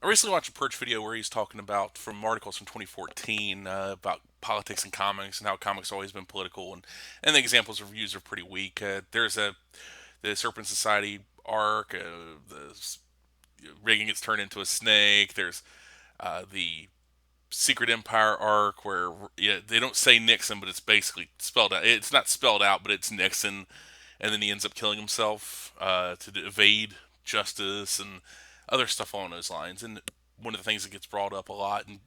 I recently watched a Perch video where he's talking about from articles from 2014 about politics and comics and how comics have always been political, and the examples of views are pretty weak. There's the Serpent Society arc, the Reagan gets turned into a snake. There's the Secret Empire arc where they don't say Nixon, but it's basically spelled out. It's not spelled out, but it's Nixon, and then he ends up killing himself to evade justice and other stuff along those lines. And one of the things that gets brought up a lot, and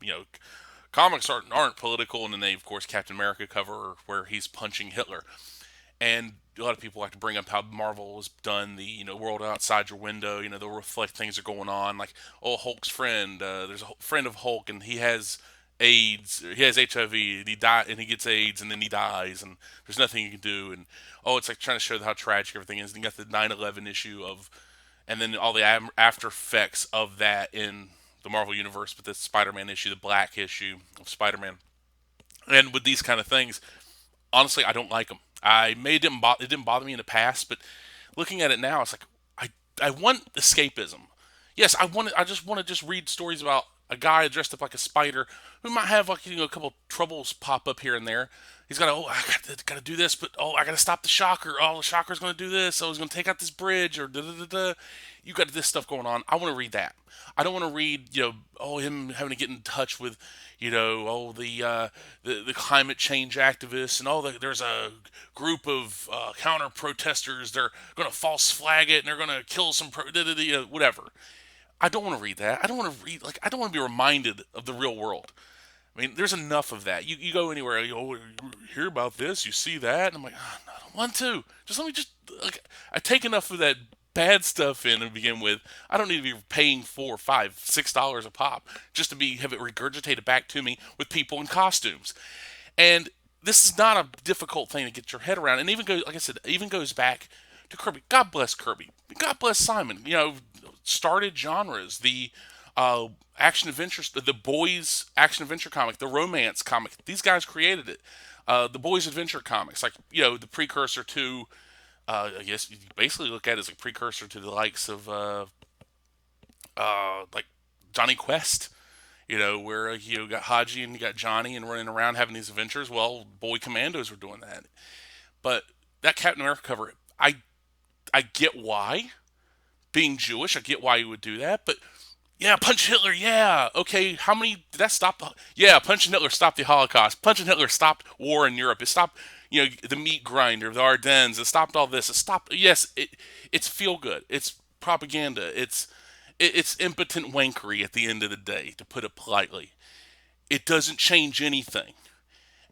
comics aren't political, and then they of course Captain America cover where he's punching Hitler, and a lot of people like to bring up how Marvel has done the world outside your window. They'll reflect things that are going on, like Hulk's friend. There's a friend of Hulk, and he has AIDS. He has HIV, and he and he gets AIDS, and then he dies, and there's nothing you can do. And it's like trying to show how tragic everything is. And you got the 9/11 issue of, and then all the after effects of that in the Marvel universe with the Spider-Man issue, the Black issue of Spider-Man, and with these kind of things, honestly, I don't like them. It didn't bother me in the past, but looking at it now, it's like I want escapism. Yes, I just want to just read stories about a guy dressed up like a spider who might have like a couple troubles pop up here and there. He's got I got to do this, but I got to stop the shocker. Oh, the shocker's going to do this. Oh, he's going to take out this bridge or da da da da. You got this stuff going on. I want to read that. I don't want to read him having to get in touch with the climate change activists and there's a group of counter protesters. They're going to false flag it and they're going to kill some whatever. I don't want to read that. I don't want to read I don't want to be reminded of the real world. I mean, there's enough of that. You go anywhere, you hear about this, you see that, and I'm like, oh, no, I don't want to. Just let me just I take enough of that bad stuff in to begin with. I don't need to be paying $4, $5, $6 a pop just to have it regurgitated back to me with people in costumes. And this is not a difficult thing to get your head around. And even goes, like I said, even goes back to Kirby. God bless Kirby. God bless Simon. Started genres. The action adventure, the boys action adventure comic, the romance comic. These guys created it. The boys adventure comics, like the precursor to, I guess you basically look at it as a precursor to the likes of like Johnny Quest. Where you got Haji and you got Johnny and running around having these adventures. Well, Boy Commandos were doing that, but that Captain America cover, I get why. Being Jewish, I get why you would do that, but yeah, punch Hitler. Yeah, okay. How many did that stop? Yeah, punching Hitler stopped the Holocaust. Punching Hitler stopped war in Europe. It stopped, the meat grinder, the Ardennes. It stopped all this. It stopped. Yes, it's feel good. It's propaganda. It's impotent wankery at the end of the day, to put it politely. It doesn't change anything.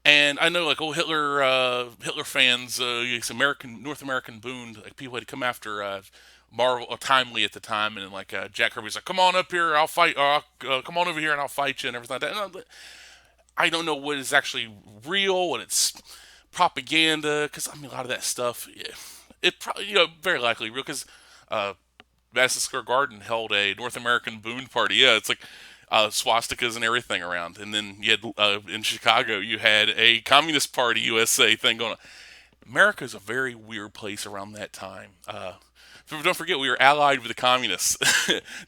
And I know, like, Hitler fans, it's North American boon, like people had to come after Marvel Timely at the time, and like Jack Kirby's like, "Come on up here, I'll fight. Come on over here, and I'll fight you," and everything like that. And I don't know what is actually real, what it's propaganda, because I mean a lot of that stuff, yeah, it probably very likely real, because uh, Madison Square Garden held a North American boon party. Yeah, it's like swastikas and everything around. And then you had in Chicago, you had a Communist Party USA thing going on. America is a very weird place around that time. Don't forget, we were allied with the communists.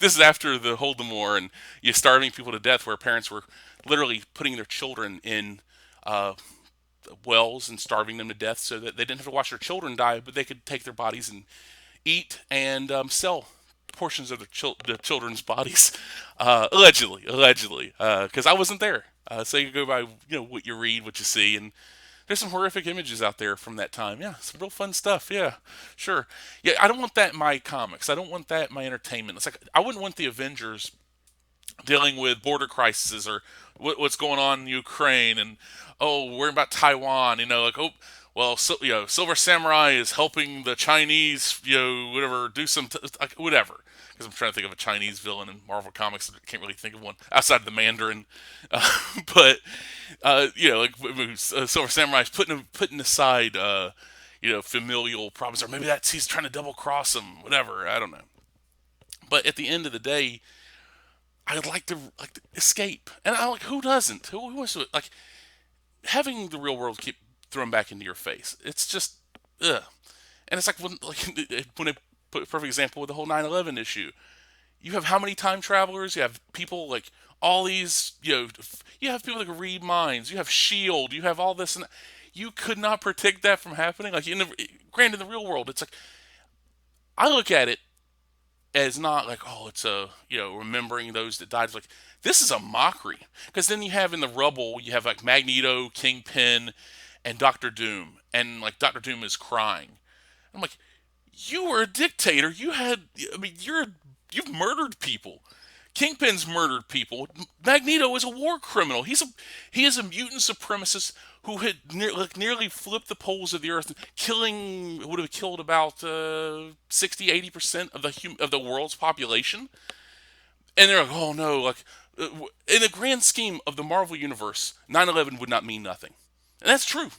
This is after the Holodomor, and you starving people to death, where parents were literally putting their children in uh, wells and starving them to death so that they didn't have to watch their children die, but they could take their bodies and eat and sell portions of the children's bodies, allegedly, because I wasn't there. So you go by what you read, what you see, and there's some horrific images out there from that time. Yeah, some real fun stuff. Yeah, sure. Yeah, I don't want that in my comics. I don't want that in my entertainment. It's like I wouldn't want the Avengers dealing with border crises or what's going on in Ukraine, and worrying about Taiwan. Like, well, Silver Samurai is helping the Chinese, whatever, do some like, whatever. Because I'm trying to think of a Chinese villain in Marvel Comics. I can't really think of one outside of the Mandarin. But like Silver Samurai is putting aside familial problems, or maybe that's he's trying to double cross him. Whatever, I don't know. But at the end of the day, I'd like to escape, and I like who doesn't? Who wants to like having the real world keep thrown back into your face? It's just ugh. And it's like when I put a perfect example with the whole 9/11 issue. You have how many time travelers? You have people like all these, you have people that can read minds. You have Shield. You have all this, and you could not predict that from happening. Like granted, in the real world, it's like I look at it as not like, oh, it's a, remembering those that died. It's like, this is a mockery. Because then you have in the rubble, you have like Magneto, Kingpin, and Doctor Doom. And like Doctor Doom is crying. I'm like, you were a dictator. I mean, you've murdered people. Kingpin's murdered people. Magneto is a war criminal. He is a mutant supremacist who had nearly flipped the poles of the earth, would have killed about 60-80% of the world's population. And they're like, oh no, like in the grand scheme of the Marvel universe, 9/11 would not mean nothing, and that's true.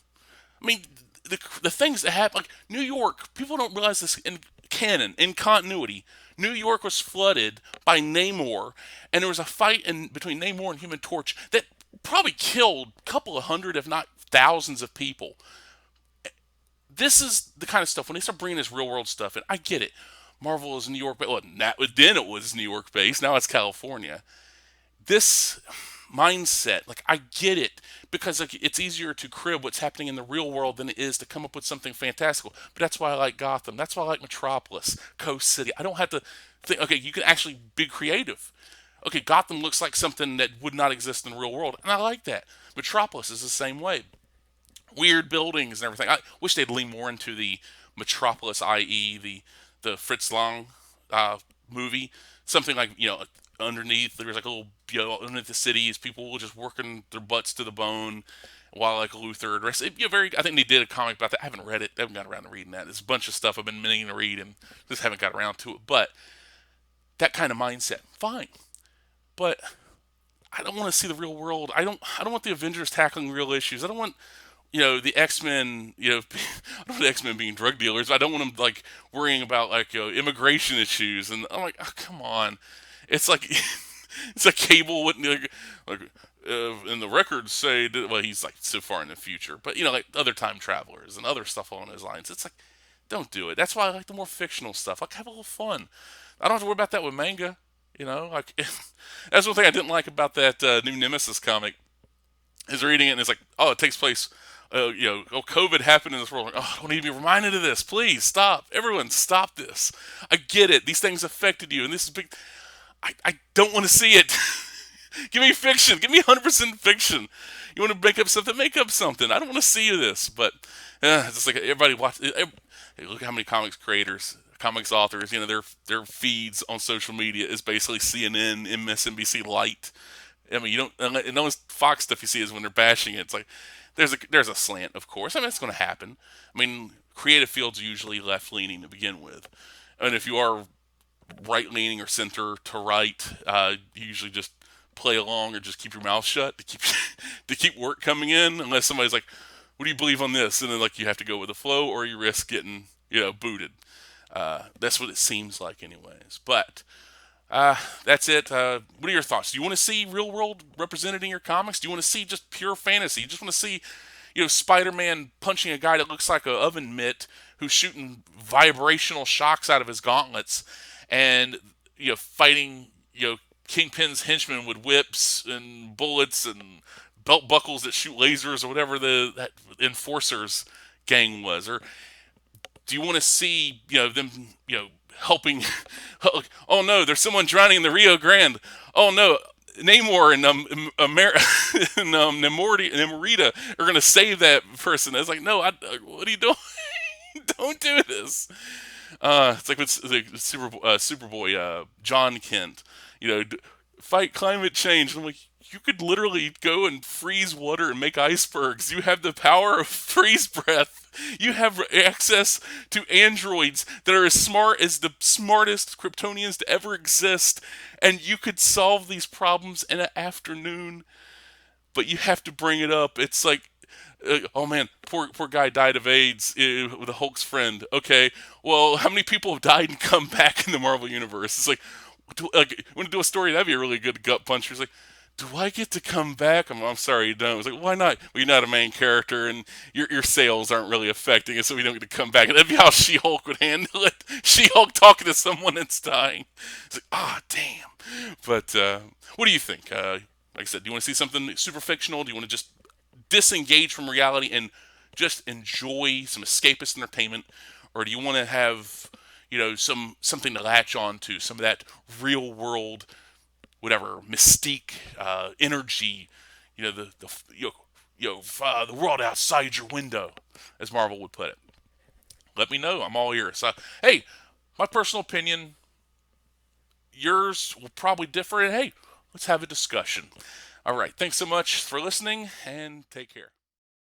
I mean, the things that happen, like New York, people don't realize this in canon, in continuity. New York was flooded by Namor, and there was a fight between Namor and Human Torch that probably killed a couple of hundred, if not thousands, of people. This is the kind of stuff when they start bringing this real world stuff in. I get it. Marvel is New York, but well, then it was New York based. Now it's California. This mindset, like I get it, because like it's easier to crib what's happening in the real world than it is to come up with something fantastical. But that's why I like Gotham. That's why I like Metropolis, Coast City. I don't have to think. Okay, you can actually be creative. Okay, Gotham looks like something that would not exist in the real world, and I like that. Metropolis is the same way. Weird buildings and everything. I wish they'd lean more into the Metropolis, i.e., the Fritz Lang uh, movie. Something like, underneath there's like a little, underneath the cities, people just working their butts to the bone, while like Luther and rest. Very. I think they did a comic about that. I haven't read it. I haven't got around to reading that. There's a bunch of stuff I've been meaning to read and just haven't got around to it. But that kind of mindset, fine. But I don't want to see the real world. I don't want the Avengers tackling real issues. I don't want the X Men. I don't want the X Men being drug dealers. I don't want them like worrying about like immigration issues. And I'm like, oh, come on. It's like it's like Cable wouldn't like and the records say that, well, he's like so far in the future, but like other time travelers and other stuff along those lines. It's like, don't do it. That's why I like the more fictional stuff. Like have a little fun. I don't have to worry about that with manga. Like that's one thing I didn't like about that new Nemesis comic. Is reading it and it's like, oh, it takes place. Oh, COVID happened in this world. Like, oh, I don't need to be reminded of this. Please stop. Everyone, stop this. I get it. These things affected you, and this is big. I don't want to see it. Give me fiction. Give me 100% fiction. You want to make up something? Make up something. I don't want to see this. But it's just like everybody watch. Hey, look how many comics creators, comics authors. Their feeds on social media is basically CNN, MSNBC Light. I mean, you don't. And the only Fox stuff you see is when they're bashing it. It's like there's a slant, of course. I mean, it's going to happen. I mean, creative fields are usually left leaning to begin with, and if you are right leaning or center to right, you usually just play along or just keep your mouth shut to keep to keep work coming in. Unless somebody's like, "What do you believe on this?" and then like you have to go with the flow, or you risk getting booted. That's what it seems like, anyways. But that's it. What are your thoughts? Do you want to see real world represented in your comics? Do you want to see just pure fantasy? You just want to see, Spider-Man punching a guy that looks like an oven mitt who's shooting vibrational shocks out of his gauntlets, and fighting Kingpin's henchmen with whips and bullets and belt buckles that shoot lasers or whatever that enforcers gang was, or do you want to see them helping? Oh no, there's someone drowning in the Rio Grande. Oh no, Namor and Nemorita are gonna save that person. It's like, no, what are you doing? Don't do this. It's like with Superboy, John Kent. Fight climate change. And I'm like, you could literally go and freeze water and make icebergs. You have the power of freeze breath. You have access to androids that are as smart as the smartest Kryptonians to ever exist, and you could solve these problems in an afternoon. But you have to bring it up. It's like, oh man, poor guy died of AIDS with a Hulk's friend. Okay, well, how many people have died and come back in the Marvel universe? It's like, want to do a story that'd be a really good gut puncher. It's like, do I get to come back? I'm sorry, you don't. It's like, why not? Well, you're not a main character, and your sales aren't really affecting it, so we don't get to come back. And that'd be how She-Hulk would handle it. She-Hulk talking to someone that's dying. It's like, damn. But what do you think? Like I said, do you want to see something super fictional? Do you want to just disengage from reality and just enjoy some escapist entertainment, or do you want to have something to latch on to, some of that real world whatever mystique, energy, the world outside your window, as Marvel would put it. Let me know. I'm all ears. Hey, my personal opinion, yours will probably differ. And hey, let's have a discussion. All right. Thanks so much for listening, and take care.